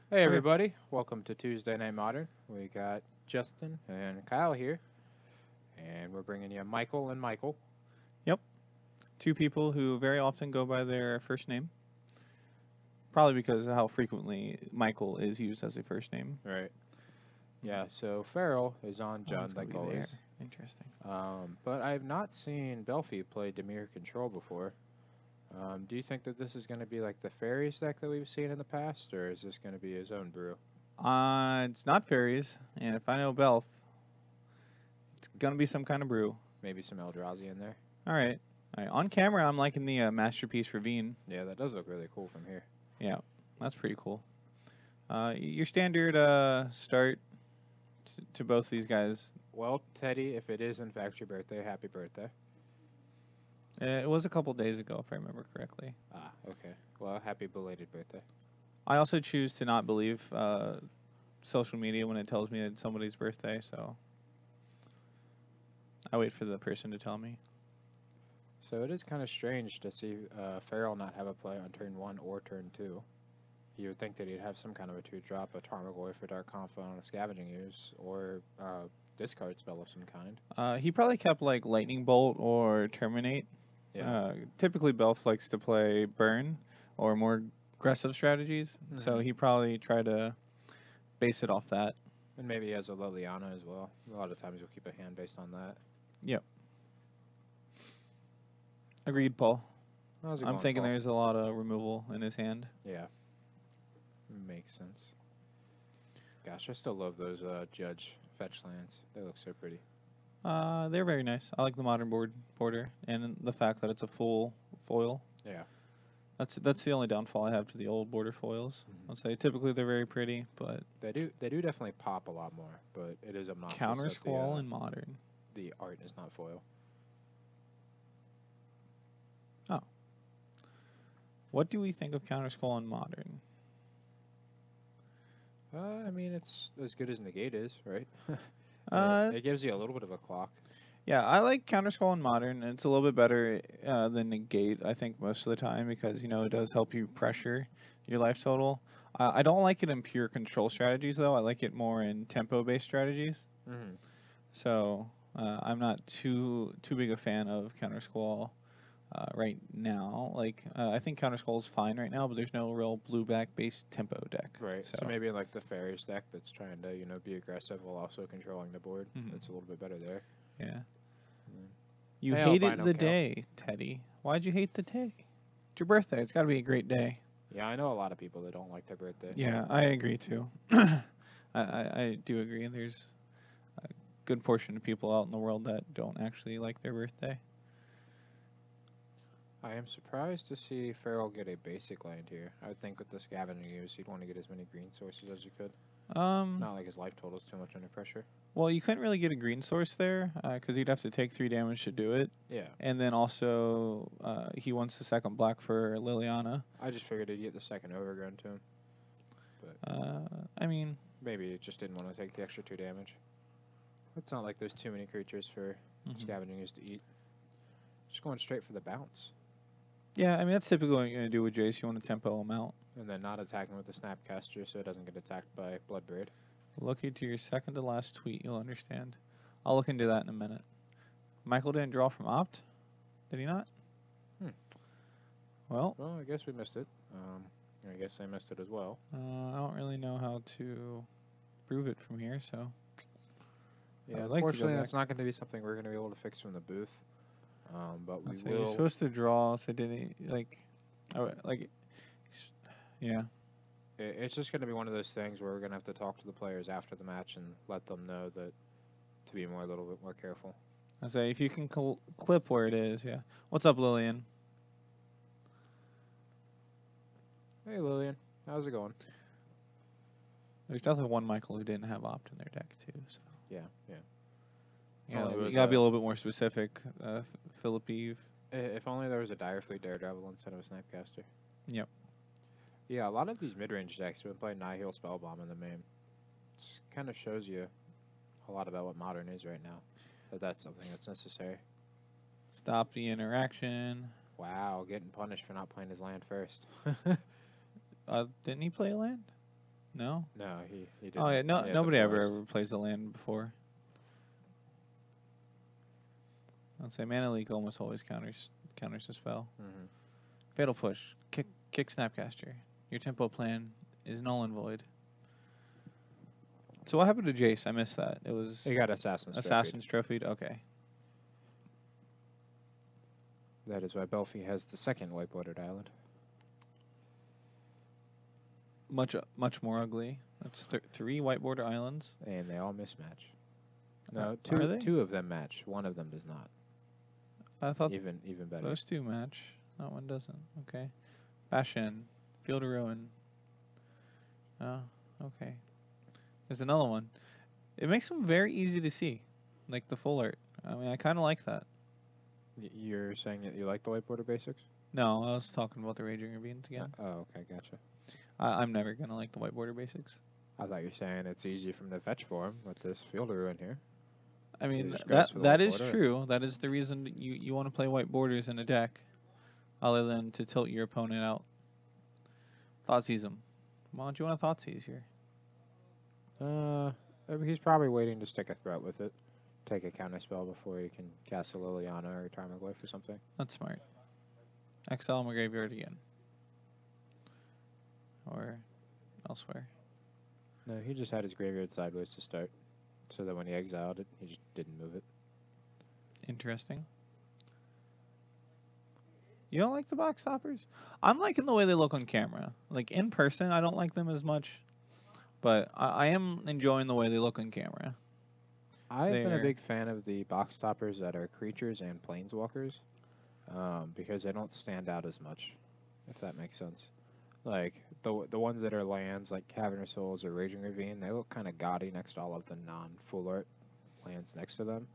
Hey Okay. everybody, welcome to Tuesday Night Modern. We got Justin and Kyle here, and we're bringing you Michael and Michael. Yep. Two people who very often go by their first name. Probably because of how frequently Michael is used as a first name. Right. Yeah, so Farrell is on Oh, John it's going like to be there. always. Interesting. But I've not seen Belfi play Dimir Control before. Do you think that this is going to be like the fairies deck that we've seen in the past, or is this going to be his own brew? It's not fairies, and if I know Belf, it's going to be some kind of brew. Maybe some Eldrazi in there? All right. All right. On camera, I'm liking the Masterpiece Ravine. Yeah, that does look really cool from here. Yeah, that's pretty cool. Your standard start to both these guys. Well, Teddy, if it is in fact your birthday, happy birthday. It was a couple days ago, if I remember correctly. Ah, okay. Well, happy belated birthday. I also choose to not believe social media when it tells me it's somebody's birthday, so I wait for the person to tell me. So it is kind of strange to see Farrell not have a play on turn 1 or turn 2. You would think that he'd have some kind of a 2-drop, a Tarmogoyf for Dark Confidant on a Scavenging Use, or discard spell of some kind. He probably kept like Lightning Bolt or Terminate. Yeah. Typically, Belf likes to play Burn or more aggressive strategies, so he probably tried to base it off that. And maybe he has a Liliana as well. A lot of times you'll keep a hand based on that. Yep. Agreed, Paul. How's it I'm going, thinking Paul? there's a lot of removal in his hand. Yeah. Makes sense. Gosh, I still love those Judge fetch lands. They look so pretty. They're very nice. I like the modern border and the fact that it's a full foil. Yeah. That's the only downfall I have to the old border foils. I'd say typically they're very pretty, but They do definitely pop a lot more, but it is obnoxious. counter that squall in modern. the art is not foil. Oh, what do we think of counter squall in modern? I mean, it's as good as negate is, right? It gives you a little bit of a clock. Yeah, I like counter squall in modern. It's a little bit better than negate, I think, most of the time because it does help you pressure your life total. I don't like it in pure control strategies though. I like it more in tempo based strategies. Mm-hmm. So I'm not too big a fan of counter squall right now. Like I think counter squall is fine right now, but there's no real blue back based tempo deck. Right. So maybe like the Fairies deck that's trying to be aggressive while also controlling the board. It's a little bit better there. Yeah. You Hey, hated Albino the Cal. day, Teddy. Why'd you hate the day? It's your birthday. It's got to be a great day. Yeah, I know a lot of people that don't like their birthday. Yeah, I agree too. I do agree. There's a good portion of people out in the world that don't actually like their birthday. I am surprised to see Farrell get a basic land here. I would think with the Scavenging Use, you'd want to get as many green sources as you could. Not like his life total's too much under pressure. Well, you couldn't really get a green source there because he'd have to take 3 damage to do it. Yeah. And then also, he wants the second black for Liliana. I just figured he'd get the second overgrown to him. I mean, Maybe he just didn't want to take the extra 2 damage. It's not like there's too many creatures for Scavenging Use to eat. Just going straight for the bounce. yeah, I mean, that's typically what you're going to do with Jace. You want to tempo him out. And then not attacking with the Snapcaster so it doesn't get attacked by Bloodbraid. Look into your second to last tweet. You'll understand. I'll look into that in a minute. Michael didn't draw from Opt? Did he not? Well, I guess we missed it. I guess I missed it as well. I don't really know how to prove it from here, so. Yeah, I'd like to go unfortunately, back. that's not going to be something we're going to be able to fix from the booth. But we You're will. supposed to draw, so did he, yeah. It's just going to be one of those things where we're going to have to talk to the players after the match and let them know that to be a little bit more careful. I say, if you can clip where it is, yeah. What's up, Lillian? Hey, Lillian, how's it going? There's definitely one Michael who didn't have Opt in their deck, too, so. Yeah. Yeah, only it you was gotta be a- a little bit more specific, Philip Eve. If only there was a Direfleet Daredevil instead of a Snapcaster. Yep. Yeah, a lot of these mid-range decks would play Nihil Spellbomb in the main. It kind of shows you a lot about what Modern is right now. That's something that's necessary. Stop the interaction. Wow, getting punished for not playing his land first. Didn't he play a land? No? No, he didn't. Oh, yeah. No, He had the nobody ever forest. plays the land before. I'd say Mana Leak almost always counters the spell. Mm-hmm. Fatal Push. Kick Snapcaster. Your tempo plan is null and void. So what happened to Jace? I missed that. It was He got Assassin's Trophied. Okay. That is why Belfi has the second white-bordered island. Much more ugly. That's 3 white border islands. And they all mismatch. No, Are they? two of them match. One of them does not. I thought Even better. those 2 match. That one doesn't. Okay. Bastion. Field of Ruin. Oh, okay. There's another one. It makes them very easy to see. Like the full art. I mean, I kind of like that. You're saying that you like the white border basics? No, I was talking about the Raging Ravines again. Oh, okay, gotcha. I'm never going to like the white border basics. I thought you were saying it's easy from the fetch for him with this Field of Ruin here. I mean, just goes for the that white is border. true. That is the reason that you want to play white borders in a deck, other than to tilt your opponent out. Thoughtseize him. Why don't you want to Thoughtseize here? He's probably waiting to stick a threat with it. Take a counter spell before he can cast a Liliana or Tarmogoyf or something. That's smart. Exile my graveyard again. Or elsewhere. No, he just had his graveyard sideways to start. So that when he exiled it, he just didn't move it. Interesting. You don't like the box toppers? I'm liking the way they look on camera. Like, in person, I don't like them as much. But I am enjoying the way they look on camera. I've been a big fan of the box toppers that are creatures and planeswalkers. Because they don't stand out as much, if that makes sense. Like, the ones that are lands, like Cavernous Souls or Raging Ravine, they look kind of gaudy next to all of the non-full art lands next to them.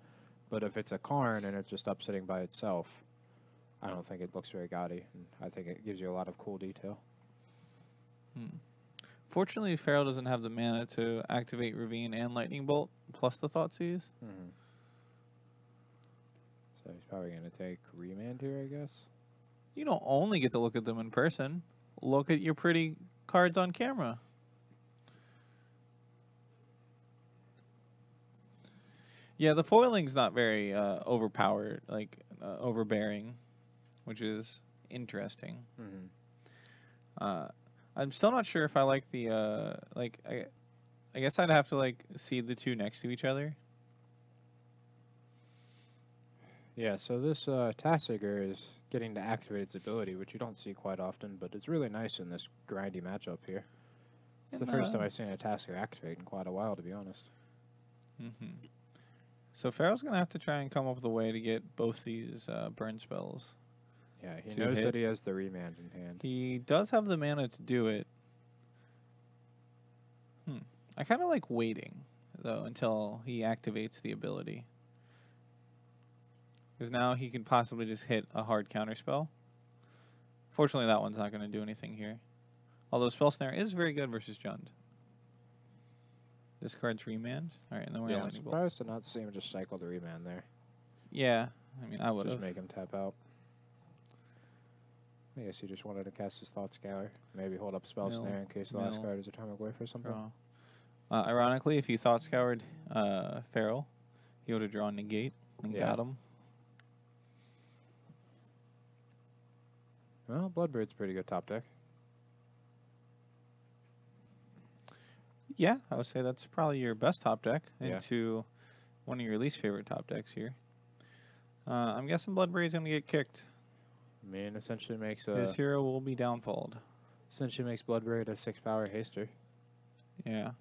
But if it's a Karn and it's just up sitting by itself, I don't think it looks very gaudy. And I think it gives you a lot of cool detail. Fortunately, Farrell doesn't have the mana to activate Ravine and Lightning Bolt, plus the Thoughtseize. Mm-hmm. So he's probably going to take Remand here, I guess. You don't only get to look at them in person. Look at your pretty cards on camera. Yeah, the foiling's not very overpowered, like overbearing, which is interesting. Mm-hmm. I'm still not sure if I like the I guess I'd have to like see the 2 next to each other. Yeah, so this Tasigur is getting to activate its ability, which you don't see quite often, but it's really nice in this grindy matchup here. It's the first time I've seen a Tasigur activate in quite a while, to be honest. Mm-hmm. So Farrell's going to have to try and come up with a way to get both these burn spells. Yeah, he knows that he has the Remand in hand. He does have the mana to do it. I kind of like waiting, though, until he activates the ability. Because now he can possibly just hit a hard counter spell. Fortunately, that one's not going to do anything here. Although Spell Snare is very good versus Jund. This card's Remand. Alright, and then we're I'm Lightning Bolt. surprised to not see him just cycle the Remand there. Yeah, I mean, I would Just have. make him tap out. I guess he just wanted to cast his Thought Scour. Maybe hold up Spell Snare in case the last card is a Tarmogoyf or something. Ironically, if he Thought Scoured Farrell, he would have drawn Negate and got him. Well, Bloodbird's pretty good top deck. Yeah, I would say that's probably your best top deck Yeah. into one of your least favorite top decks here. I'm guessing Bloodbraid's going to get kicked. I mean, essentially makes His hero will be downfalled. Essentially makes Bloodbraid a 6-power haster. Yeah.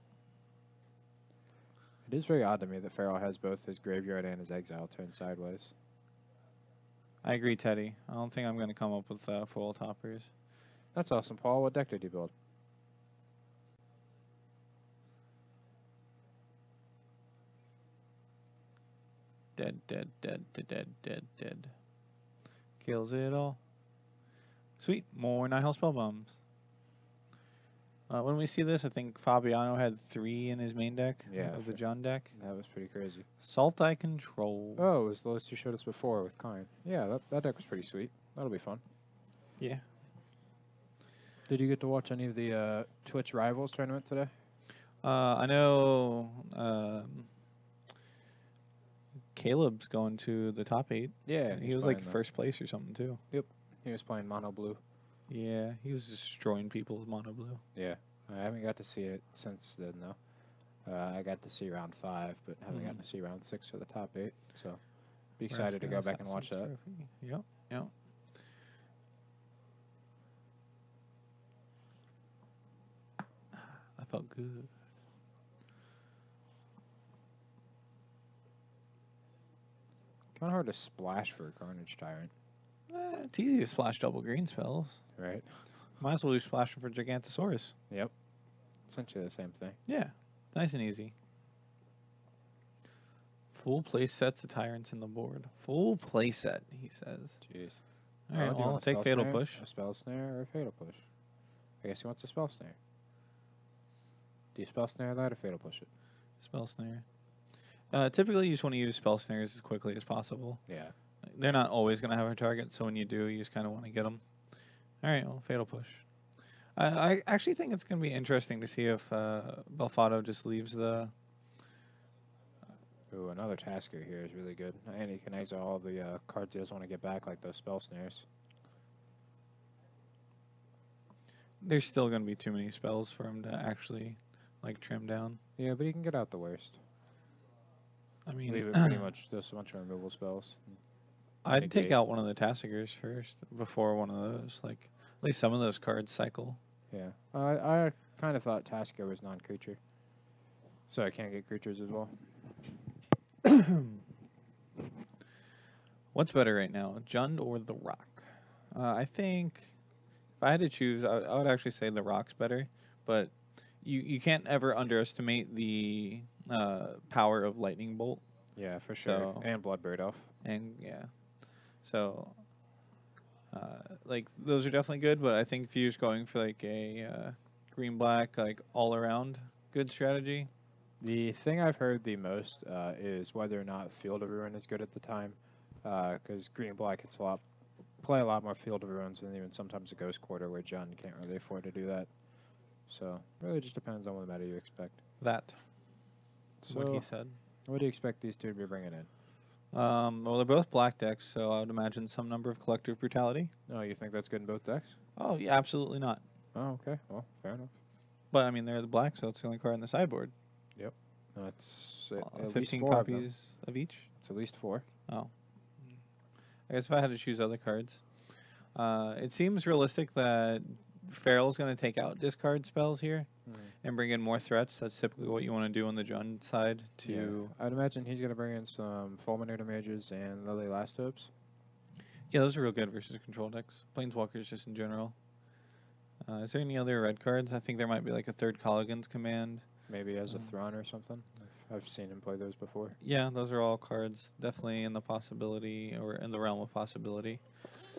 It is very odd to me that Farrell has both his graveyard and his exile turned sideways. I agree, Teddy. I don't think I'm going to come up with foil toppers. That's awesome, Paul. What deck did you build? Dead. Kills it all. Sweet. More Nihil spell bombs. When we see this, I think Fabiano had 3 in his main deck of the John deck. That was pretty crazy. Sultai Control. Oh, it was the list you showed us before with Karn. Yeah, that deck was pretty sweet. That'll be fun. Yeah. Did you get to watch any of the Twitch Rivals tournament today? I know Caleb's going to the top 8. Yeah, He was like first place or something too. Yep, he was playing Mono Blue. Yeah, he was destroying people with Mono Blue. Yeah, I haven't got to see it since then though. I got to see round 5, but haven't gotten to see round 6 for the top 8. So, be excited to go back and watch that. Yep, yep. I felt good. Kind of hard to splash for a Carnage Tyrant. It's easy to splash double green spells. Right. Might as well do splashing for Gigantosaurus. Yep. Essentially the same thing. Yeah, nice and easy. Full play sets of Tyrants in the board. Full play set, he says. Jeez. All right, well, I'll take Fatal Push. A Spell Snare or a Fatal Push? I guess he wants a Spell Snare. Do you Spell Snare that or Fatal Push it? Spell Snare. Typically, you just want to use Spell Snares as quickly as possible. Yeah. They're not always going to have a target, so when you do, you just kind of want to get them. All right, well, Fatal Push. I actually think it's going to be interesting to see if Belfatto just leaves the... Ooh, another Tasker here is really good. And he can exile all the cards he doesn't want to get back, like those Spell Snares. There's still going to be too many spells for him to actually, like, trim down. Yeah, but he can get out the worst. I mean... Leave it pretty much just a bunch of removal spells. I'd take out one of the Tassigers first before one of those. Like, at least some of those cards cycle. Yeah. I kind of thought Tasker was non-creature. So I can't get creatures as well. What's better right now, Jund or the Rock? I think if I had to choose, I would actually say the Rock's better. But you can't ever underestimate the power of Lightning Bolt. Yeah, for sure. So, and Bloodbird Elf. And, yeah. So, like, those are definitely good. But I think if you're just going for, like, a green-black, like, all-around good strategy... The thing I've heard the most is whether or not Field of Ruin is good at the time, because green-black it's play a lot more Field of Ruins than even sometimes a Ghost Quarter, where Jund can't really afford to do that. So really just depends on what meta you expect. That. So what he said. What do you expect these two to be bringing in? Well, they're both black decks, so I would imagine some number of Collective Brutality. Oh, you think that's good in both decks? Oh, yeah, absolutely not. Oh, okay. Well, fair enough. But I mean, they're the black, so it's the only card in the sideboard. Yep. That's 15 copies of each? It's at least 4. Oh. I guess if I had to choose other cards. It seems realistic that Farrell's going to take out discard spells here and bring in more threats. That's typically what you want to do on the Jund side. Yeah. I'd imagine he's going to bring in some Fulminator Mages and Lily Last Hopes. Yeah, those are real good versus control decks. Planeswalkers just in general. Is there any other red cards? I think there might be like a third Colligan's Command. Maybe as a Thrawn or something. I've seen him play those before. Yeah, those are all cards definitely in the possibility or in the realm of possibility.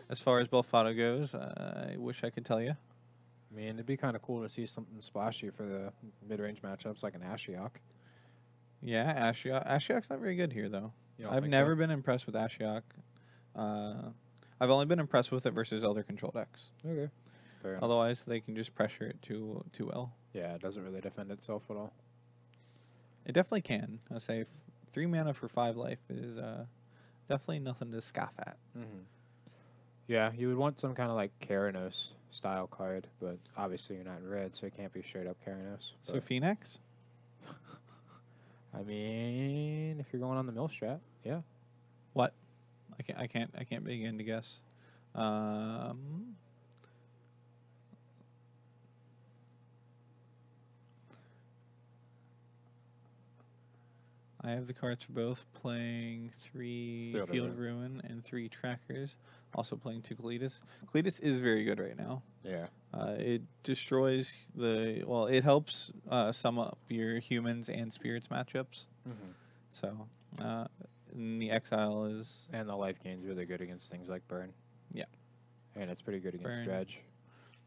As far as Belfatto goes, I wish I could tell you. I mean, it'd be kind of cool to see something splashy for the mid-range matchups, like an Ashiok. Yeah, Ashiok. Ashiok's not very good here, though. I've never been impressed with Ashiok. I've only been impressed with it versus other control decks. Okay. Fair enough. Otherwise, they can just pressure it too well. Yeah, it doesn't really defend itself at all. It definitely can. I'll say 3 mana for 5 life is definitely nothing to scoff at. Yeah, you would want some kind of like Keranos style card, but obviously you're not in red, so it can't be straight up Keranos. So Phoenix? I mean, if you're going on the mill strat, yeah. What? I can't begin to guess. I have the cards for both, playing 3 Field of Ruin and 3 Trackers. Also playing 2 Cletus. Cletus is very good right now. Yeah. It destroys it helps sum up your humans and spirits matchups. So, and the exile is... And the life gain's really good against things like Burn. Yeah. And it's pretty good against Dredge.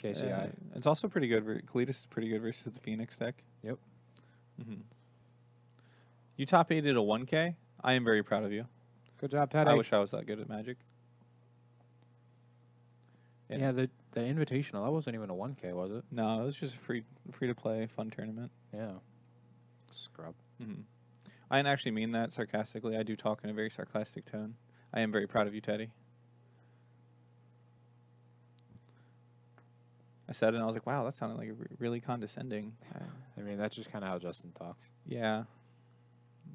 KCI. It's also pretty good. Cletus is pretty good versus the Phoenix deck. Yep. You top 8'd a 1K. I am very proud of you. Good job, Teddy. I wish I was that good at Magic. Yeah, the Invitational, that wasn't even a 1K, was it? No, it was just a free to play fun tournament. Yeah. Scrub. Mm-hmm. I didn't actually mean that sarcastically. I do talk in a very sarcastic tone. I am very proud of you, Teddy. I said it and I was like, wow, that sounded like really condescending. I mean, that's just kind of how Justin talks. Yeah.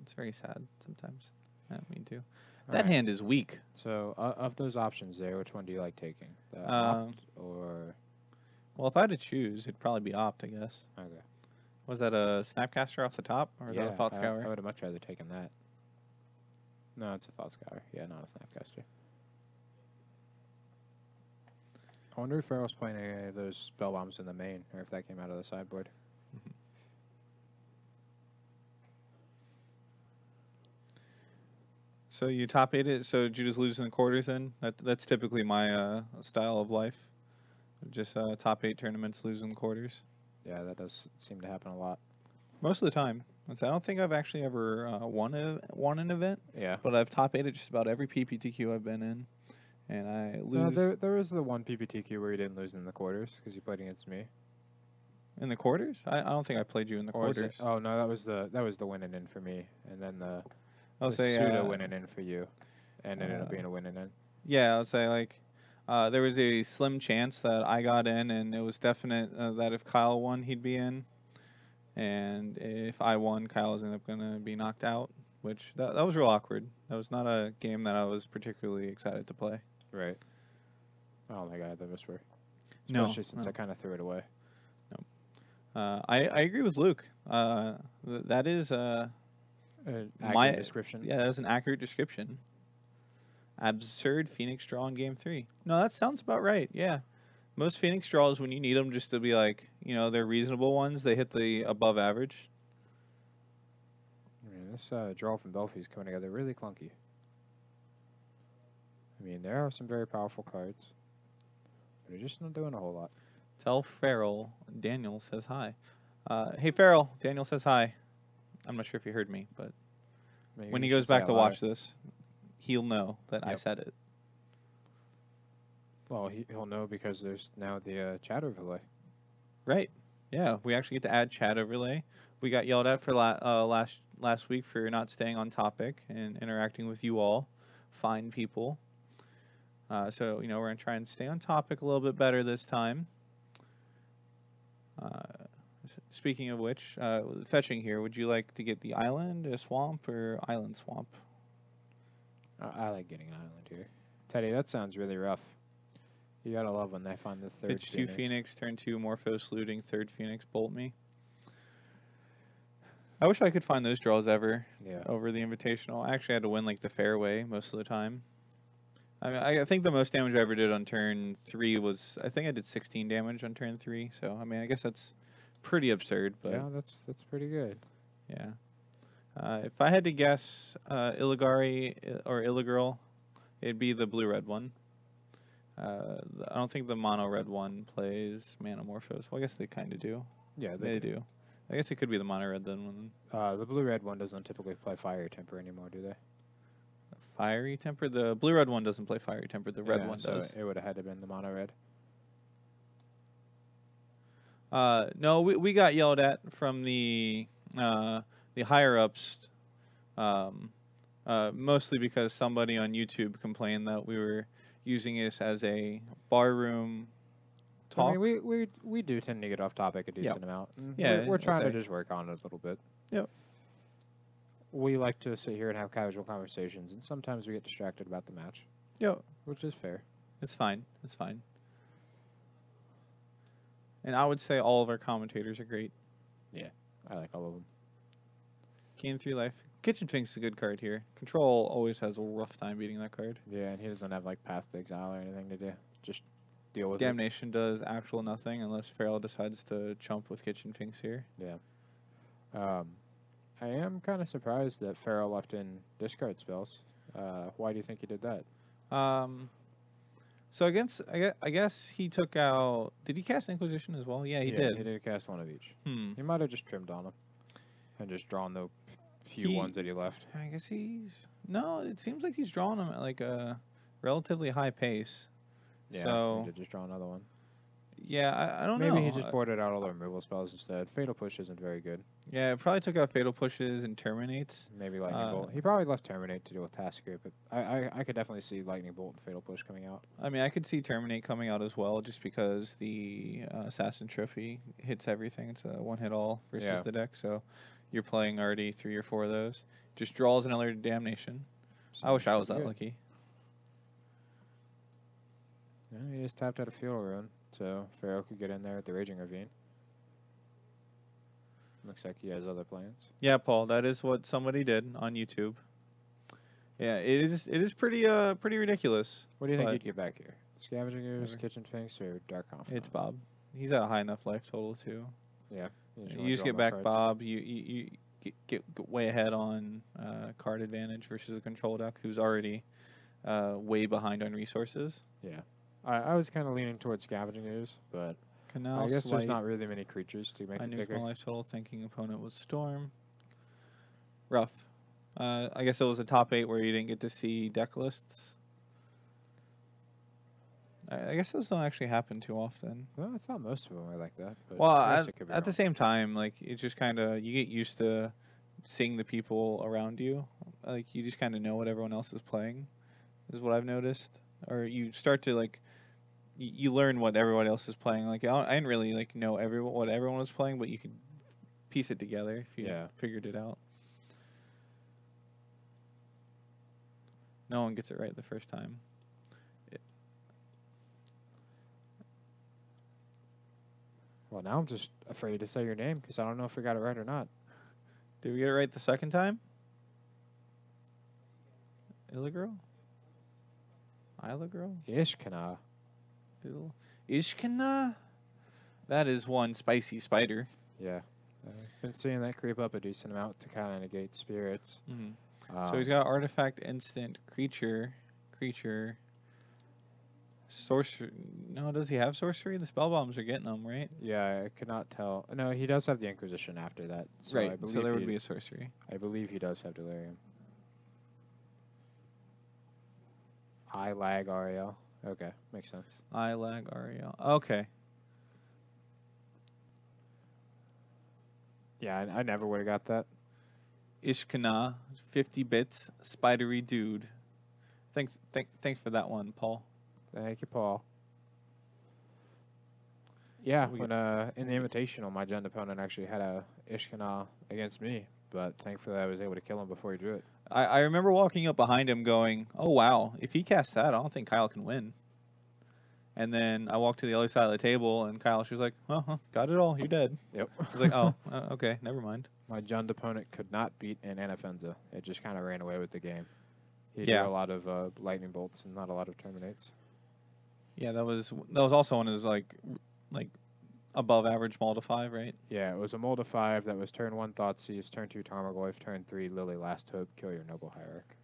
It's very sad sometimes. I don't mean to. That hand is weak. So, of those options there, which one do you like taking? The opt or... Well, if I had to choose, it'd probably be opt, I guess. Okay. Was that a Snapcaster off the top, or is that a Thought Scour? I would have much rather taken that. No, it's a Thought Scour. Yeah, not a Snapcaster. I wonder if Farrell's playing any of those spell bombs in the main, or if that came out of the sideboard. Mm-hmm. So you top 8 it. So did you just lose in the quarters then? That's typically my style of life. Just top 8 tournaments, lose in the quarters. Yeah, that does seem to happen a lot. Most of the time. I don't think I've actually ever won an event. Yeah. But I've top 8'd just about every PPTQ I've been in. And I lose. No, there was the one PPTQ where you didn't lose in the quarters because you played against me. In the quarters? I don't think I played you in the quarters. Oh no, that was the winning in for me, and then the I'll say pseudo winning in for you, and it ended up being a winning in. Yeah, I'll say like there was a slim chance that I got in, and it was definite that if Kyle won, he'd be in, and if I won, Kyle was up gonna be knocked out. Which that was real awkward. That was not a game that I was particularly excited to play. Right. I don't think I had the Whisper. No. Especially since I kind of threw it away. I agree with Luke. That is accurate description. Yeah, that was an accurate description. Absurd Phoenix draw in game 3. No, that sounds about right. Yeah, most Phoenix draws when you need them just to be like, they're reasonable ones. They hit the above average. I mean, this draw from Belfie is coming together really clunky. I mean, there are some very powerful cards, but they're just not doing a whole lot. Tell Farrell Daniel says hi. Hey, Farrell, Daniel says hi. I'm not sure if you heard me, but Maybe when he you goes should say back to it watch louder. this, he'll know that I said it. Well, he'll know because there's now the chat overlay. Right. Yeah, we actually get to add chat overlay. We got yelled at for last week for not staying on topic and interacting with you all, fine people. So, we're going to try and stay on topic a little bit better this time. Speaking of which, fetching here, would you like to get the island, a swamp, or island swamp? I like getting an island here. Teddy, that sounds really rough. You gotta love when they find the third Pitch 2 Phoenix, turn 2 Morphos looting, third Phoenix, bolt me. I wish I could find those draws ever over the Invitational. I actually had to win like the fairway most of the time. I mean, I think the most damage I ever did on turn 3 was, I think I did 16 damage on turn 3. So, I mean, I guess that's pretty absurd. But yeah, that's pretty good. Yeah. If I had to guess Illigari or Illigirl, it'd be the blue-red one. I don't think the mono-red one plays Manamorphose. Well, I guess they kind of do. Yeah, they do. I guess it could be the mono-red then one. The blue-red one doesn't typically play Fire Temper anymore, do they? Fiery Temper? The blue-red one doesn't play Fiery Temper. The red one does. It would have had to have been the mono-red. No, we got yelled at from the higher-ups, mostly because somebody on YouTube complained that we were using this as a barroom talk. I mean, we do tend to get off topic a decent amount. Yeah, we're trying to just work on it a little bit. Yep. We like to sit here and have casual conversations, and sometimes we get distracted about the match. Yep. Which is fair. It's fine. It's fine. And I would say all of our commentators are great. Yeah, I like all of them. Game 3 life. Kitchen Fink's a good card here. Control always has a rough time beating that card. Yeah, and he doesn't have like Path to Exile or anything to do. Just deal with Damnation does actual nothing unless Farrell decides to chump with Kitchen Finks here. Yeah. I am kind of surprised that Farrell left in discard spells. Why do you think he did that? So I guess he took out. Did he cast Inquisition as well? Yeah, he did. He did cast one of each. He might have just trimmed on them and just drawn the few ones that he left. I guess he's no. It seems like he's drawing them at like a relatively high pace. Yeah, So he did just draw another one. yeah, I don't know. Maybe he just boarded out all the removal spells instead. Fatal Push isn't very good. Yeah, it probably took out Fatal Pushes and Terminates. Maybe Lightning Bolt. He probably left Terminate to deal with Tasker, but I could definitely see Lightning Bolt and Fatal Push coming out. I mean, I could see Terminate coming out as well, just because the Assassin Trophy hits everything. It's a one-hit all versus the deck, so you're playing already 3 or 4 of those. Just draws another Damnation. I wish I was that lucky. Yeah, he just tapped out a Field Rune, so Farrell could get in there with the Raging Ravine. Looks like he has other plans. Yeah, Paul, that is what somebody did on YouTube. Yeah, it is pretty ridiculous. What do you think he'd get back here? Scavenging Ooze, Kitchen Finks, or Dark Confidant? It's Bob. He's at a high enough life total too. Yeah. You just get back cards. Bob. You get way ahead on card advantage versus a control deck who's already way behind on resources. Yeah. I was kind of leaning towards Scavenging Ooze, but Canal I guess Slight, there's not really many creatures to make it bigger. My life total, thinking opponent would Storm. Rough. I guess it was a top 8 where you didn't get to see deck lists. I guess those don't actually happen too often. Well, I thought most of them were like that. But well, at the same time, like, it's just kind of, you get used to seeing the people around you. Like, you just kind of know what everyone else is playing, is what I've noticed. Or you start to, like, you learn what everyone else is playing. Like, I didn't really, like, know what everyone was playing, but you could piece it together if you figured it out. No one gets it right the first time. Well, now I'm just afraid to say your name because I don't know if we got it right or not. Did we get it right the second time? Illigirl? Illigirl? Ishkana. Ishkana? That is one spicy spider. Yeah. I've been seeing that creep up a decent amount to kind of negate spirits. Mm-hmm. So he's got artifact, instant, creature, sorcery. No, does he have sorcery? The spell bombs are getting him, right? Yeah, I could not tell. No, he does have the Inquisition after that. So right, so there would be a sorcery. I believe he does have Delirium. I lag Ariel. Okay, makes sense. I lag Ariel. Okay. Yeah, I never would have got that. Ishkana, 50 bits, spidery dude. Thanks for that one, Paul. Thank you, Paul. Yeah, when in the Invitational, my Jund opponent actually had a Ishkana against me, but thankfully I was able to kill him before he drew it. I remember walking up behind him going, oh, wow, if he casts that, I don't think Kyle can win. And then I walked to the other side of the table, and Kyle, she was like, oh, got it all, you're dead. Yep. I was like, oh, okay, never mind. My Jund opponent could not beat an Anafenza. It just kind of ran away with the game. He drew a lot of lightning bolts and not a lot of terminates. Yeah, that was also one of his like above average Multi 5, right? Yeah, it was a Multi 5 that was turn 1 Thoughtseize, turn 2 Tarmogoyf, turn 3 Lily Last Hope, kill your Noble Hierarch.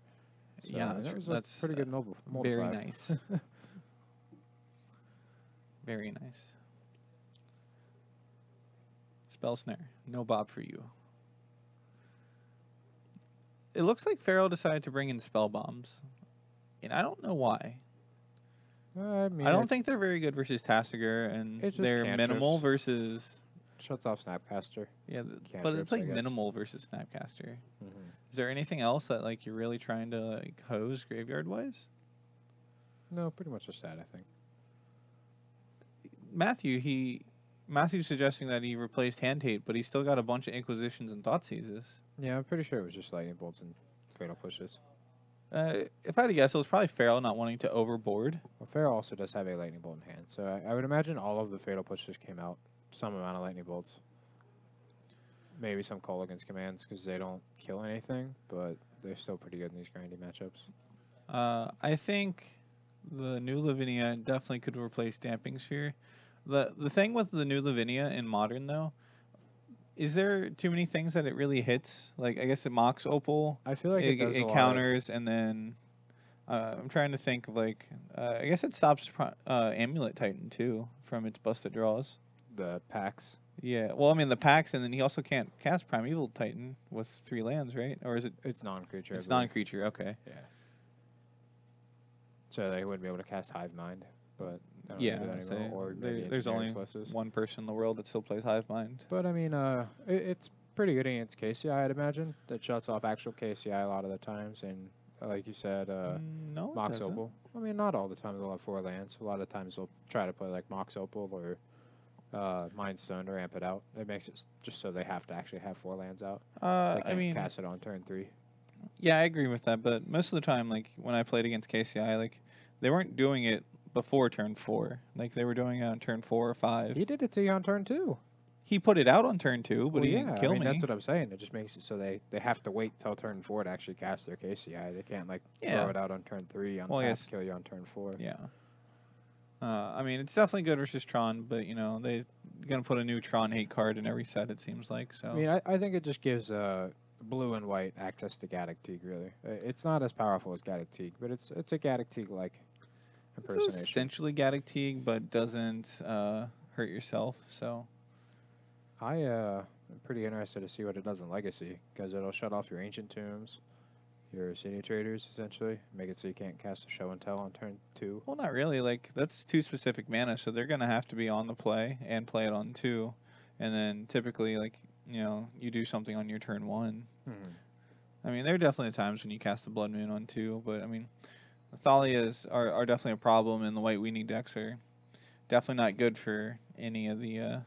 So yeah, that's pretty good Multi 5. Very nice. Very nice. Spell Snare. No Bob for you. It looks like Farrell decided to bring in spell bombs, and I don't know why. I mean, I don't think they're very good versus Tasigur, and they're minimal versus... Shuts off Snapcaster. Yeah, but it's like minimal versus Snapcaster. Mm-hmm. Is there anything else that like you're really trying to like hose graveyard-wise? No, pretty much just that, I think. Matthew's suggesting that he replaced Hand Tate, but he's still got a bunch of Inquisitions and Thoughtseizes. Yeah, I'm pretty sure it was just Lightning Bolts and Fatal Pushes. If I had to guess, it was probably Farrell not wanting to overboard. Well, Farrell also does have a Lightning Bolt in hand, so I would imagine all of the Fatal Pushes came out some amount of Lightning Bolts. Maybe some Kolaghan's commands because they don't kill anything, but they're still pretty good in these grindy matchups. I think the new Lavinia definitely could replace Damping Sphere. The thing with the new Lavinia in Modern, though, is there too many things that it really hits? Like, I guess it mocks Opal. I feel like it counters, and then I'm trying to think of, like, I guess it stops Amulet Titan, too, from its busted draws. The packs. Yeah, well, I mean, the packs, and then he also can't cast Primeval Titan with 3 lands, right? Or is it? It's non-creature. It's non-creature, okay. Yeah. So they wouldn't be able to cast Hive Mind. but they don't Yeah, do that anymore. Or maybe there's only engineering sources. one person in the world that still plays Hive Mind. But I mean, it's pretty good against KCI, I'd imagine. That shuts off actual KCI a lot of the times, and like you said, No, it Mox doesn't. Opal. I mean, not all the time they'll have 4 lands. A lot of times they'll try to play like Mox Opal or Mind Stone to ramp it out. It makes it just so they have to actually have 4 lands out. They I can't mean, cast it on turn 3. yeah, I agree with that. But most of the time, like when I played against KCI, like they weren't doing it before turn 4. Like they were doing it on turn 4 or 5. He did it to you on turn 2. He put it out on turn 2, but Well, he yeah, didn't kill I mean, me. that's what I'm saying. It just makes it so they have to wait till turn 4 to actually cast their KCI. They can't like Yeah. throw it out on turn 3 on Well, tap, yes. kill you on turn 4. Yeah. I mean, it's definitely good versus Tron, but you know they're gonna put a new Tron hate card in every set. It seems like so. I mean, I think it just gives blue and white access to Gaddock Teague. Really, it's not as powerful as Gaddock Teague, but it's a Gaddock Teague like impersonation. It's essentially Gaddock Teague, but doesn't hurt yourself. So I'm pretty interested to see what it does in Legacy, because it'll shut off your Ancient Tombs, your City Traders, essentially. Make it so you can't cast a Show and Tell on turn 2. well, not really. Like that's 2 specific mana, so they're gonna have to be on the play and play it on 2, and then typically like you know you do something on your turn 1. I mean, there are definitely times when you cast a Blood Moon on 2, but I mean, Thalias are definitely a problem, and the White Weenie decks are definitely not good for any of the.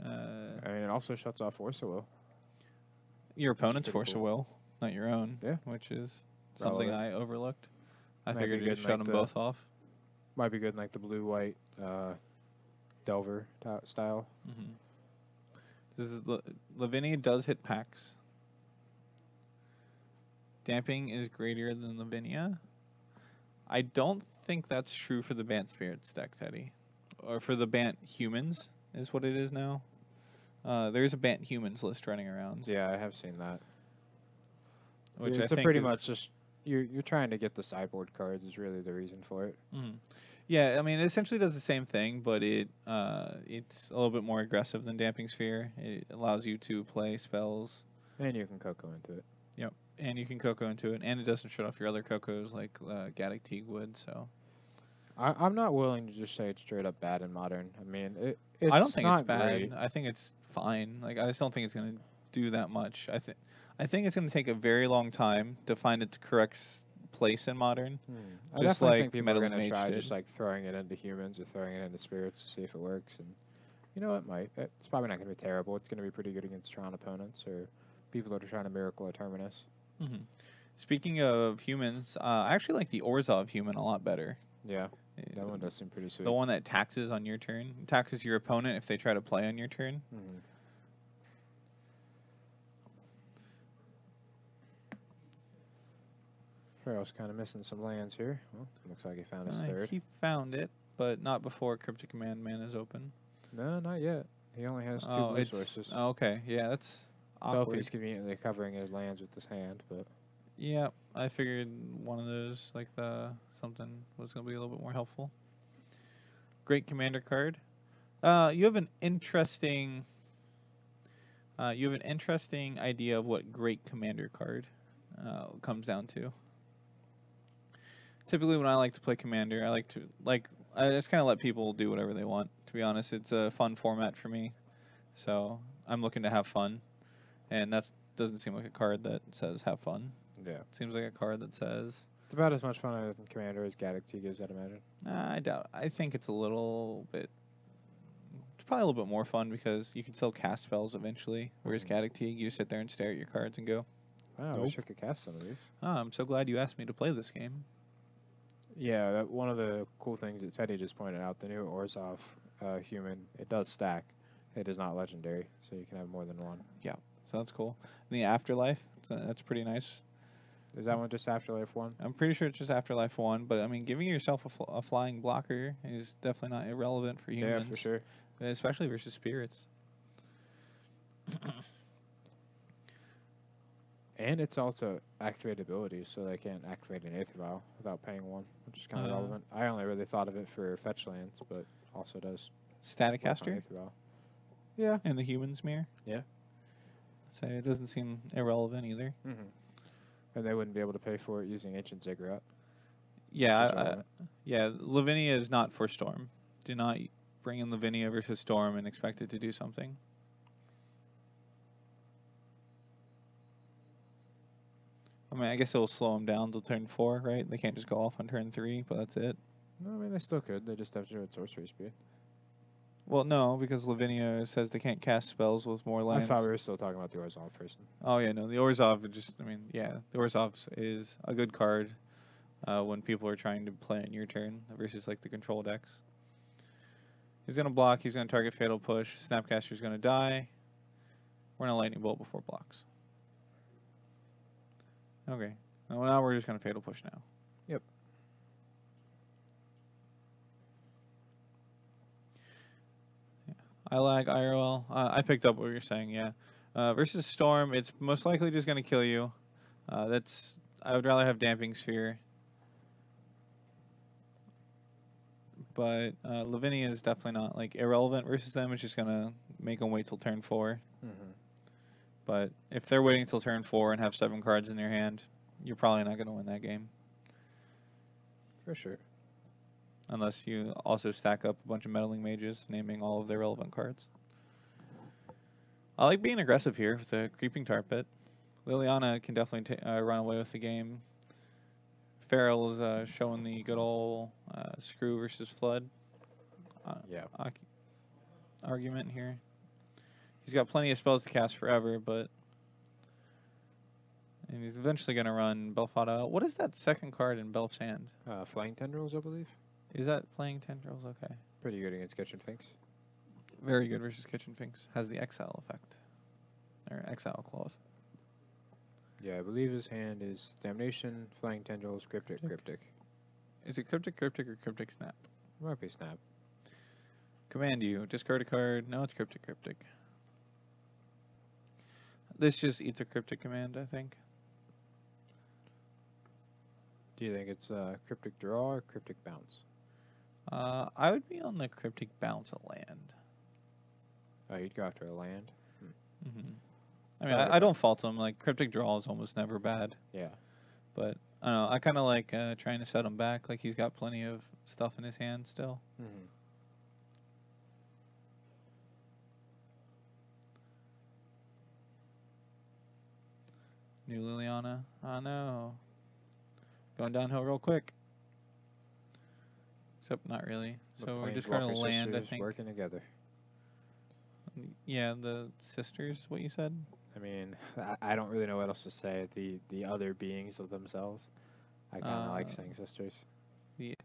I mean, it also shuts off Force of Will. Your opponent's pretty Force of cool. Will, not your own. Yeah. Which is something I overlooked. I Might be figured you good just in, shut like, them the- both off. Might be good in like the blue-white Delver style. Mm-hmm. This is Lavinia does hit packs. Damping is greater than Lavinia. I don't think that's true for the Bant Spirits deck, Teddy. Or for the Bant Humans is what it is now. There's a Bant Humans list running around. Yeah, I have seen that. Which it's I think pretty is, much just you're trying to get the sideboard cards is really the reason for it. Mhm. Yeah, I mean, it essentially does the same thing, but it's a little bit more aggressive than Damping Sphere. It allows you to play spells. And you can Coco into it. Yep, and you can Coco into it, and it doesn't shut off your other Cocos like Gaddock Teague would. So I'm not willing to just say it's straight up bad in Modern. I mean, it's I don't think not it's bad. great. I think it's fine. Like I just don't think it's going to do that much. I think it's going to take a very long time to find its correct place in Modern. I Just definitely like think people are Metal going to Mage try did. just like throwing it into humans or throwing it into spirits to see if it works. And you know, it might. It's probably not going to be terrible. It's going to be pretty good against Tron opponents or people that are trying to miracle a Terminus. Mm-hmm. Speaking of humans, I actually like the Orzhov human a lot better. Yeah, that one does seem pretty sweet. The one that taxes on your turn. Taxes your opponent if they try to play on your turn. Mhm. Farrell's kind of missing some lands here. Well, looks like he found his third. He found it, but not before Cryptic Command Man is open. No, not yet. He only has 2 blue sources. Oh, okay, yeah, that's awkward. Belfie's conveniently covering his lands with his hand, but Yeah, I figured one of those, like something, was going to be a little bit more helpful. Great Commander card. You have an interesting. You have an interesting idea of what Great Commander card comes down to. Typically, when I like to play Commander, I just kind of let people do whatever they want. To be honest, it's a fun format for me, so I'm looking to have fun, and that doesn't seem like a card that says have fun. yeah. It seems like a card that says. It's about as much fun as Commander as Gaddock Teague is, I'd imagine. I doubt. I think it's a little bit. It's probably a little bit more fun because you can still cast spells eventually. Whereas Gaddock Teague, you sit there and stare at your cards and go, Wow, I wish I could cast some of these. "Oh, I'm so glad you asked me to play this game." Yeah, one of the cool things that Teddy just pointed out, the new Orzhov human, it does stack. It is not legendary, so you can have more than one. So that's cool. And the Afterlife, that's pretty nice. Is that one just Afterlife 1? I'm pretty sure it's just Afterlife 1, but I mean, giving yourself a flying blocker is definitely not irrelevant for humans. Yeah, for sure. Especially versus spirits. And it's also activate abilities, so they can't activate an Aether Vial without paying 1, which is kind of relevant. I only really thought of it for fetch lands, but also does Static work on Caster Aether Vial. Yeah. and the Human's Mirror. Yeah. So it doesn't seem irrelevant either. Mm-hmm. And they wouldn't be able to pay for it using Ancient Ziggurat. Yeah, Just relevant. yeah. Lavinia is not for Storm. Do not bring in Lavinia versus Storm and expect it to do something. I mean, I guess it'll slow them down till turn 4, right? They can't just go off on turn 3, but that's it. No, I mean they still could. They just have to do it at sorcery speed. Well, no, because Lavinia says they can't cast spells with more lands. I thought we were still talking about the Orzhov person. Oh, yeah, no, the Orzhov, just, I mean, yeah, the Orzhov is a good card when people are trying to play on your turn versus, like, the control decks. He's going to block, he's going to target Fatal Push, Snapcaster's going to die. We're going to Lightning Bolt before blocks. Okay, well, now we're just going to Fatal Push now. Yep. I lag IRL. I picked up what you're saying, yeah. Versus Storm, it's most likely just going to kill you. I would rather have Damping Sphere. But Lavinia is definitely not like irrelevant versus them. It's just going to make them wait till turn 4. Mm-hmm. But if they're waiting till turn 4 and have 7 cards in their hand, you're probably not going to win that game. For sure. Unless you also stack up a bunch of meddling mages, naming all of their relevant cards. I like being aggressive here with the Creeping Tar Pit. Liliana can definitely run away with the game. Farrell is showing the good old Screw versus Flood Yeah. argument here. He's got plenty of spells to cast forever, but... And he's eventually going to run Belfatto out. What is that second card in Belf's hand? Flying Tendrils, I believe. Is that Flaying Tendrils? Okay. Pretty good against Kitchen Finks. Very good versus Kitchen Finks. Has the exile effect. Or exile clause. Yeah, I believe his hand is Damnation, Flying Tendrils, Cryptic. Is it Cryptic, Cryptic, or Cryptic Snap? Might be Snap. Command you. Discard a card. No, it's Cryptic, Cryptic. This just eats a Cryptic command, I think. Do you think it's Cryptic Draw or Cryptic Bounce? I would be on the Cryptic Bounce a land. Oh, you'd go after a land? Mm-hmm. I mean, I don't fault him. Like, Cryptic Draw is almost never bad. Yeah. But, I don't know. I kind of like trying to set him back. Like, he's got plenty of stuff in his hand still. Mm-hmm. New Liliana. Oh, no. Going downhill real quick. Except not really. So we're just going to land, I think. Working together. Yeah, the sisters, is what you said? I mean, I don't really know what else to say. The other beings of themselves. I kind of like saying sisters. The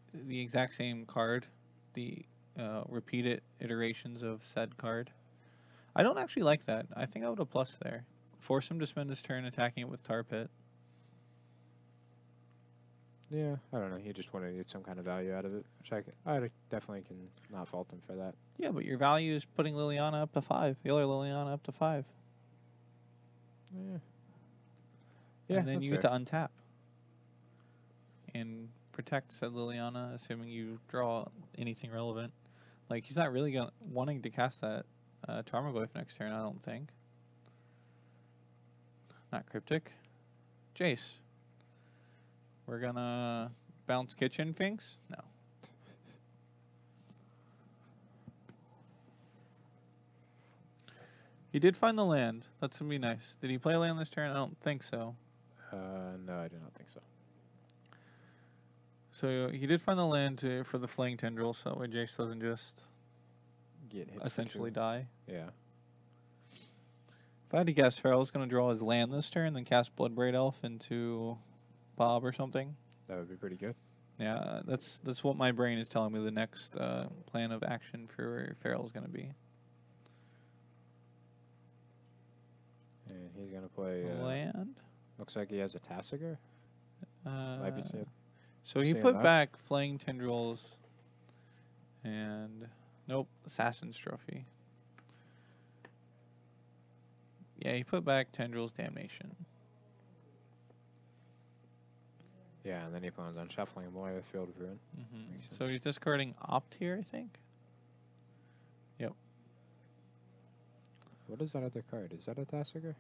exact same card. The repeated iterations of said card. I don't actually like that. I think I would have plus there. Force him to spend his turn attacking it with Tar Pit. Yeah, I don't know. He just wanted to get some kind of value out of it, which I definitely can not fault him for that. Yeah, but your value is putting Liliana up to 5. The other Liliana up to 5. Yeah. Yeah, and then you get fair. to untap. And protect said Liliana, assuming you draw anything relevant. Like, he's not really wanting to cast that Tarmogoyf next turn, I don't think. Not Cryptic. Jace. We're gonna bounce Kitchen Finks? No. He did find the land. That's gonna be nice. Did he play land this turn? I don't think so. No, I do not think so. So he did find the land for the Flaying Tendril, so that way Jace doesn't just Get hit essentially die. Yeah. If I had to guess, Farrell's going to draw his land this turn, then cast Bloodbraid Elf into Bob or something. That would be pretty good. Yeah, that's what my brain is telling me the next plan of action for Farrell's going to be. And he's going to play... land? Looks like he has a Tassiger. Might be safe. So he put back Flaying Tendrils and... Nope, Assassin's Trophy. Yeah, he put back Tendrils Damnation. Yeah, and then he plans on shuffling him away with Field of Ruin. So he's discarding Opt here, I think? Yep. What is that other card? Is that a Tassiger?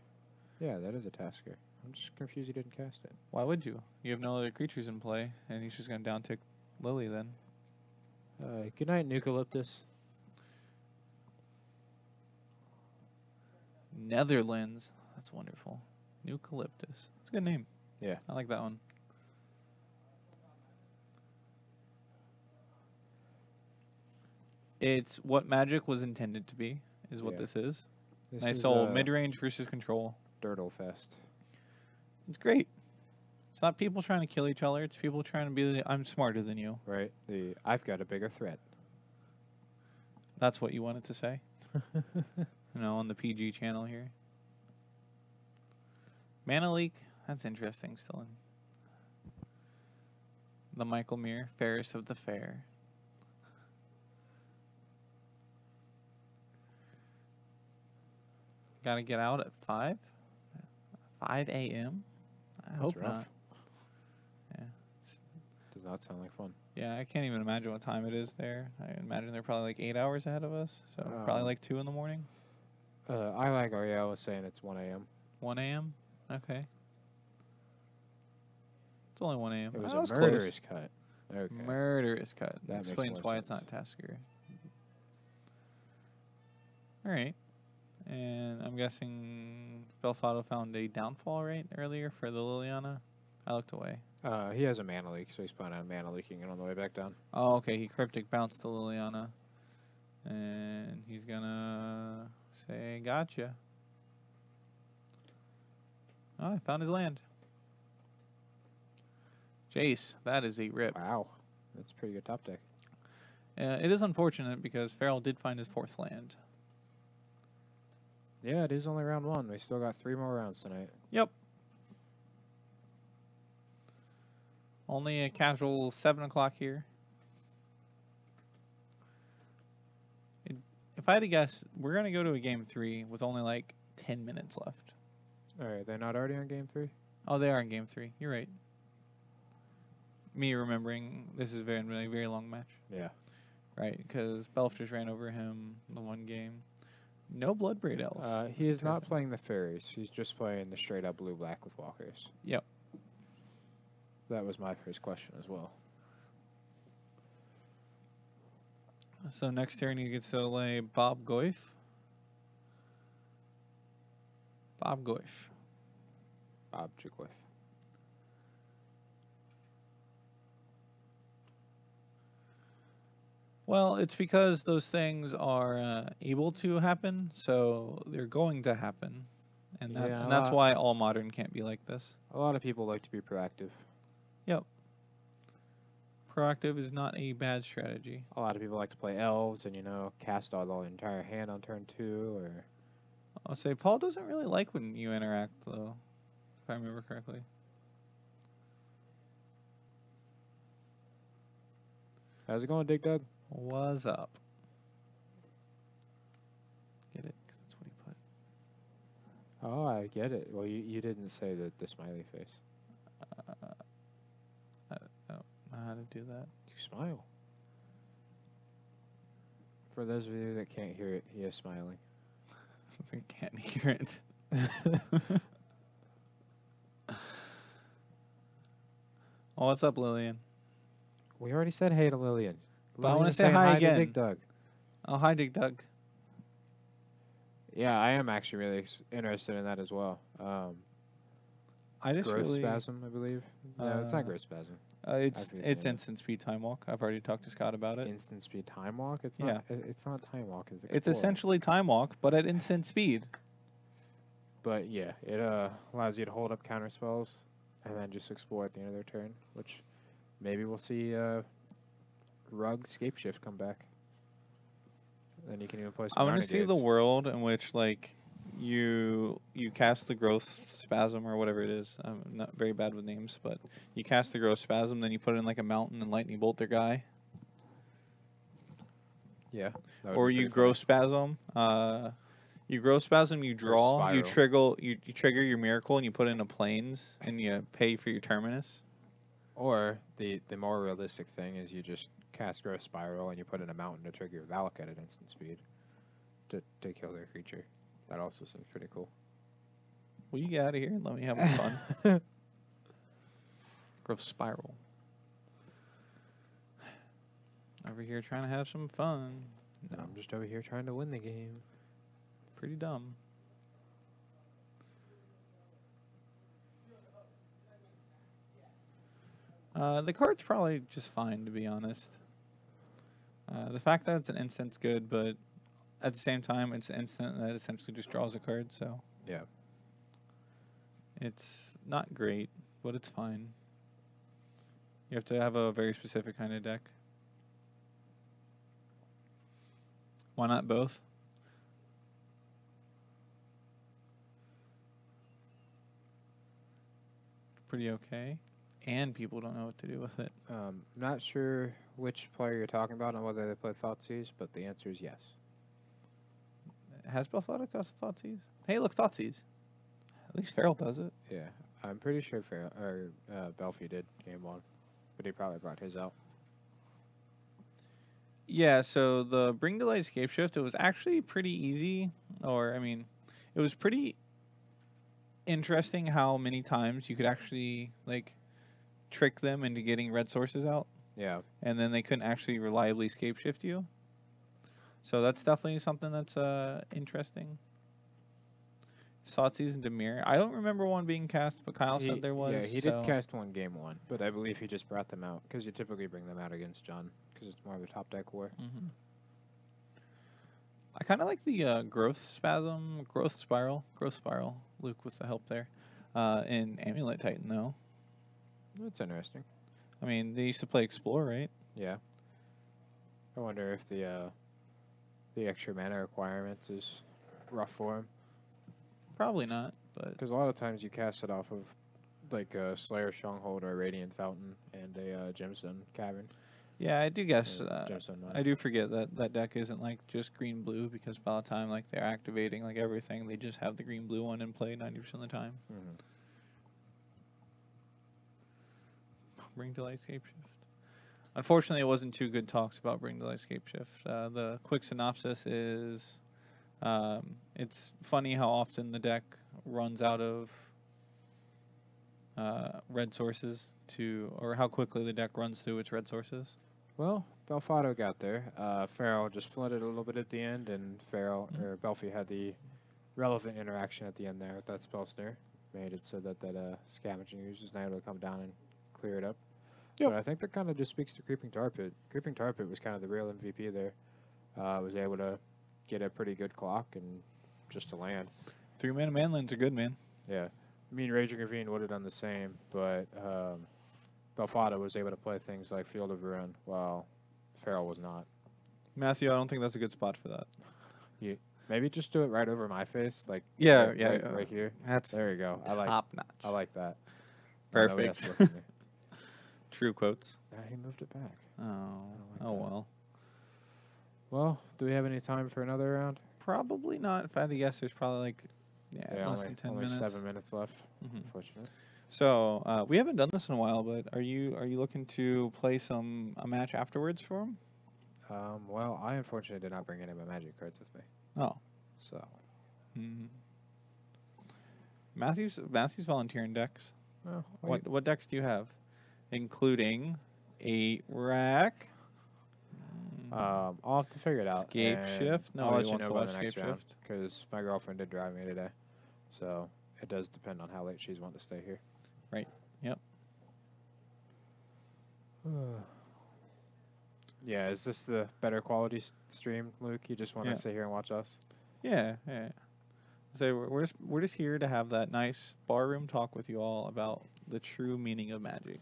Yeah, that is a Tasker. I'm just confused he didn't cast it. Why would you? You have no other creatures in play, and he's just going to down-tick Lily then. Good night, Eucalyptus. Netherlands. That's wonderful. Eucalyptus. That's a good name. Yeah. I like that one. It's what Magic was intended to be, is what this is. This Nice is old mid-range versus control. Dirtle Fest. It's great. It's not people trying to kill each other. It's people trying to be I'm smarter than you. Right. I've got a bigger threat. That's what you wanted to say? On the PG channel here. Mana Leak. That's interesting still. The Michael Muir, Fairest of the Fair. Gotta get out at 5? 5 a.m.? I hope rough. not. Yeah. Does not sound like fun. Yeah, I can't even imagine what time it is there. I imagine they're probably like 8 hours ahead of us. So probably like 2 in the morning. I like Ariel was saying it's 1 a.m. 1 a.m.? Okay. It's only 1 a.m. It was That a murderous cut. Okay. Murderous cut. That makes explains more why sense. it's not Tasker. All right. And I'm guessing Belfatto found a downfall right earlier for the Liliana. I looked away. He has a mana leak, so he's planning on mana leaking it on the way back down. Oh, okay. He cryptic bounced to Liliana. And he's gonna say, gotcha. Oh, I found his land. Jace, that is a rip. Wow. That's a pretty good top deck. It is unfortunate because Farrell did find his 4th land. Yeah, it is only round 1. We still got 3 more rounds tonight. Yep. Only a casual 7 o'clock here. If I had to guess, we're going to go to a game 3 with only like 10 minutes left. All right, they're not already on game 3? Oh, they are in game 3. You're right. Me remembering this is a very long match. Yeah. Right, because Belf just ran over him the one game. No Bloodbraid Elves. He is not playing the fairies. He's just playing the straight-up blue-black with walkers. Yep. That was my first question as well. So next turn he gets to lay Bob Goif. Bob Goif. Bob Jigwiff. Well, it's because those things are able to happen, so they're going to happen. And, and that's why all Modern can't be like this. A lot of people like to be proactive. Yep. Proactive is not a bad strategy. A lot of people like to play elves and, cast all the entire hand on turn 2 or... I'll say Paul doesn't really like when you interact, though, if I remember correctly. How's it going, Dig Dug? What's up? Get it? Because that's what he put. Oh, I get it. Well, you didn't say the smiley face. I don't know how to do that. You smile. For those of you that can't hear it, he is smiling. I can't hear it. Oh, what's up, Lillian? We already said hey to Lillian. But I want to say hi again. To Dig Dug. Oh, hi, Dig Dug. Yeah, I am actually really interested in that as well. I just growth really, spasm, I believe. No, it's not growth spasm. It's instant speed time walk. I've already talked to Scott about it. Instant speed time walk. It's not. It's not time walk. It's essentially time walk, but at instant speed. But yeah, it allows you to hold up counter spells and then just explore at the end of their turn, which maybe we'll see Rug Scape Shift come back. Then you can even play some I want to see the world in which you cast the growth spasm or whatever it is. I'm not very bad with names, but you cast the growth spasm, then you put in like a mountain and lightning bolt their guy. Yeah. Or you grow spasm. You grow spasm. You draw. You trigger. You trigger your miracle, and you put in a plains, and you pay for your terminus. Or the more realistic thing is you just cast Growth Spiral and you put in a mountain to trigger your Valak at instant speed to kill their creature. That also seems pretty cool. Will you get out of here and let me have some fun? Growth spiral. Over here trying to have some fun. No, I'm just over here trying to win the game. Pretty dumb. The card's probably just fine, to be honest. The fact that it's an instant's good, but at the same time, it's an instant that essentially just draws a card, so Yeah. it's not great, but it's fine. You have to have a very specific kind of deck. Why not both? Pretty okay. And people don't know what to do with it. Not sure which player you're talking about and whether they play Thoughtseize, but the answer is yes. Has Belfatto cast Thoughtseize? Hey, look, Thoughtseize. At least Farrell does it. Yeah, I'm pretty sure Belfi did game 1, but he probably brought his out. Yeah, so the Bring to Light Escape Shift, it was actually pretty easy. It was pretty interesting how many times you could actually, trick them into getting red sources out. Yeah. And then they couldn't actually reliably escape shift you. So that's definitely something that's interesting. Thoughtseize and Dimir. I don't remember one being cast, but Kyle said there was. Yeah, he did cast one game 1, but I believe he just brought them out because you typically bring them out against John because it's more of a top deck war. Mm-hmm. I kind of like the growth spiral, Luke with the help there, in Amulet Titan though. That's interesting. I mean, they used to play Explore, right? Yeah. I wonder if the extra mana requirements is rough for him. Probably not, but because a lot of times you cast it off of like a Slayer Stronghold or a Radiant Fountain and a Gemstone Cavern. Yeah, I do guess. Gemstone Mine. I do forget that deck isn't like just green blue because by the time they're activating everything, they just have the green blue one in play 90% of the time. Mm-hmm. Bring to Light Escape Shift. Unfortunately, it wasn't too good talks about Bring to Light Escape Shift. The quick synopsis is, it's funny how often the deck runs out of red sources or how quickly the deck runs through its red sources. Well, Belfatto got there. Farrell just flooded a little bit at the end, and Belfi had the relevant interaction at the end there with that spell snare. Made it so that scavenging user is not able to come down and clear it up. Yep. But I think that kind of just speaks to Creeping Tar Pit. Creeping Tar Pit was kind of the real MVP there. Was able to get a pretty good clock and just to land. 3-mana manlands are good, man. Yeah. I mean, Raging Ravine would have done the same, but Belfatto was able to play things like Field of Ruin, while Farrell was not. Matthew, I don't think that's a good spot for that. Maybe just do it right over my face, right here. There you go. Top notch. I like that. Perfect. True quotes. He moved it back. Well. Well, do we have any time for another round? Probably not. If I had to guess, there's probably less than 10 minutes. 7 minutes left. Mm-hmm. Unfortunately. So we haven't done this in a while, but are you looking to play a match afterwards for him? Well, I unfortunately did not bring any of my Magic cards with me. Oh, so. Matthew's volunteering decks. Oh, what decks do you have, including 8 rack? I'll have to figure it out. Escape shift. No, I'll let you know about the next escape round shift because my girlfriend did drive me today, so it does depend on how late she's wanting to stay here. Right. Yep. Yeah, is this the better quality stream, Luke? You just want to sit here and watch us? Yeah. So we're just here to have that nice barroom talk with you all about the true meaning of Magic.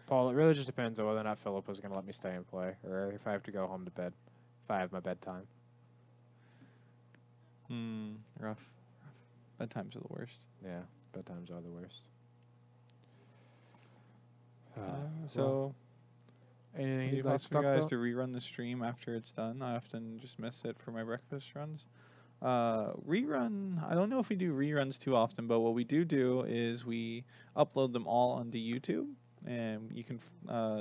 Paul, it really just depends on whether or not Philip was going to let me stay and play, or if I have to go home to bed, if I have my bedtime. Rough. Bedtimes are the worst. Yeah, bedtimes are the worst. Anything you'd like to talk guys about? to rerun the stream after it's done? I often just miss it for my breakfast runs. Rerun, I don't know if we do reruns too often, but what we do is we upload them all onto YouTube, and you can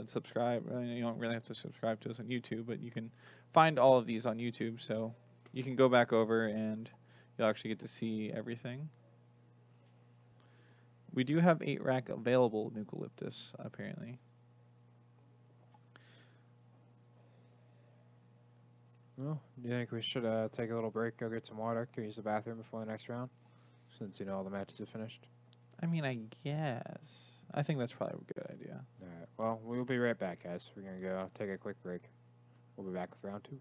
subscribe. You don't really have to subscribe to us on YouTube, but you can find all of these on YouTube, so you can go back over and you'll actually get to see everything. We do have 8-rack available eucalyptus, apparently. Well, do you think we should take a little break, go get some water, go use the bathroom before the next round? Since, all the matches are finished. I mean, I guess. I think that's probably a good idea. All right. Well, we'll be right back, guys. We're going to go take a quick break. We'll be back with round 2.